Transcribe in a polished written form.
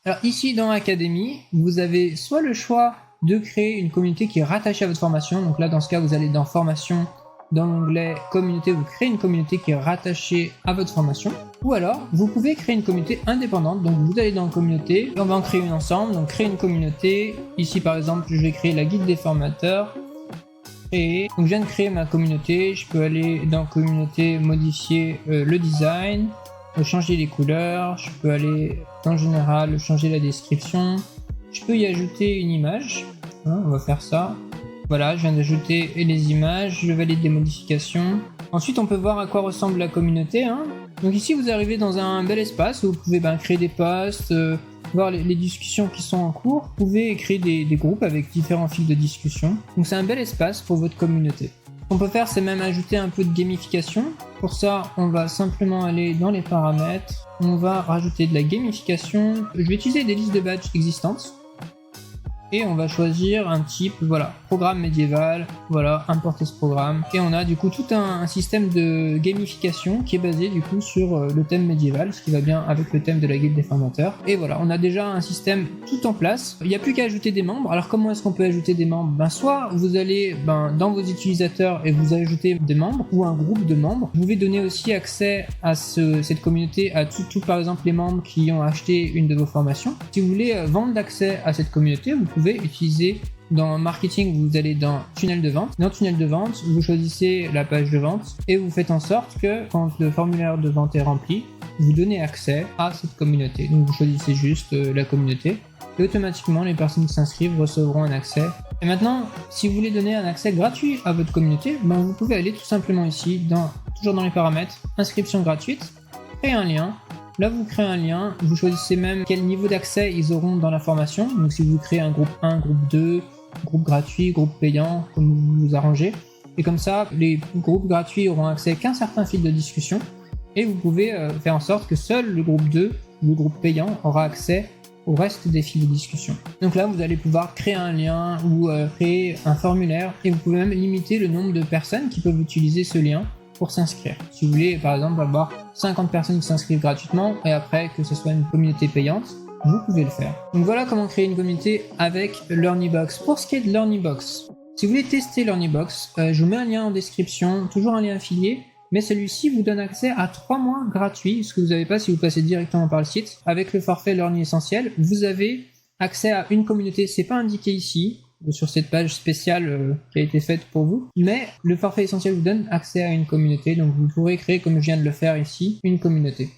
Alors ici dans Academy, vous avez soit le choix de créer une communauté qui est rattachée à votre formation. Donc là, dans ce cas, vous allez dans formation, dans l'onglet communauté, vous créez une communauté qui est rattachée à votre formation. Ou alors, vous pouvez créer une communauté indépendante. Donc vous allez dans communauté, et on va en créer une ensemble. Donc créer une communauté. Ici par exemple, je vais créer la guide des formateurs. Et donc je viens de créer ma communauté. Je peux aller dans communauté, modifier le design, changer les couleurs. Je peux aller dans général, changer la description. Je peux y ajouter une image. On va faire ça. Voilà, je viens d'ajouter les images, je valide les modifications. Ensuite, on peut voir à quoi ressemble la communauté. Donc ici, vous arrivez dans un bel espace où vous pouvez créer des posts, voir les discussions qui sont en cours. Vous pouvez créer des groupes avec différents fils de discussion. Donc c'est un bel espace pour votre communauté. Ce qu'on peut faire, c'est même ajouter un peu de gamification. Pour ça, on va simplement aller dans les paramètres. On va rajouter de la gamification. Je vais utiliser des listes de badges existantes. Et on va choisir un type, voilà, programme médiéval, voilà, importer ce programme. Et on a du coup tout un système de gamification qui est basé du coup sur le thème médiéval, ce qui va bien avec le thème de la guilde des formateurs. Et voilà, on a déjà un système tout en place. Il n'y a plus qu'à ajouter des membres. Alors comment est-ce qu'on peut ajouter des membres? Soit vous allez dans vos utilisateurs et vous ajoutez des membres ou un groupe de membres. Vous pouvez donner aussi accès à cette communauté à tout par exemple les membres qui ont acheté une de vos formations. Si vous voulez vendre l'accès à cette communauté, vous pouvez utiliser dans marketing, vous allez dans tunnel de vente. Dans tunnel de vente, vous choisissez la page de vente et vous faites en sorte que quand le formulaire de vente est rempli, vous donnez accès à cette communauté. Donc vous choisissez juste la communauté et automatiquement les personnes qui s'inscrivent recevront un accès. Et maintenant, si vous voulez donner un accès gratuit à votre communauté, vous pouvez aller tout simplement ici, toujours dans les paramètres, inscription gratuite, créer un lien. Là, vous créez un lien, vous choisissez même quel niveau d'accès ils auront dans la formation. Donc si vous créez un groupe 1, groupe 2, groupe gratuit, groupe payant, comme vous vous arrangez. Et comme ça, les groupes gratuits auront accès qu'à un certain fil de discussion. Et vous pouvez faire en sorte que seul le groupe 2, le groupe payant, aura accès au reste des fils de discussion. Donc là, vous allez pouvoir créer un lien ou créer un formulaire. Et vous pouvez même limiter le nombre de personnes qui peuvent utiliser ce lien pour s'inscrire. Si vous voulez par exemple avoir 50 personnes qui s'inscrivent gratuitement et après que ce soit une communauté payante, vous pouvez le faire. Donc voilà comment créer une communauté avec LearnyBox. Pour ce qui est de LearnyBox, si vous voulez tester LearnyBox, je vous mets un lien en description, toujours un lien affilié, mais celui-ci vous donne accès à 3 mois gratuits, ce que vous n'avez pas si vous passez directement par le site. Avec le forfait Learny Essentiel, vous avez accès à une communauté, c'est pas indiqué ici, sur cette page spéciale qui a été faite pour vous. Mais le forfait essentiel vous donne accès à une communauté, donc vous pourrez créer, comme je viens de le faire ici, une communauté.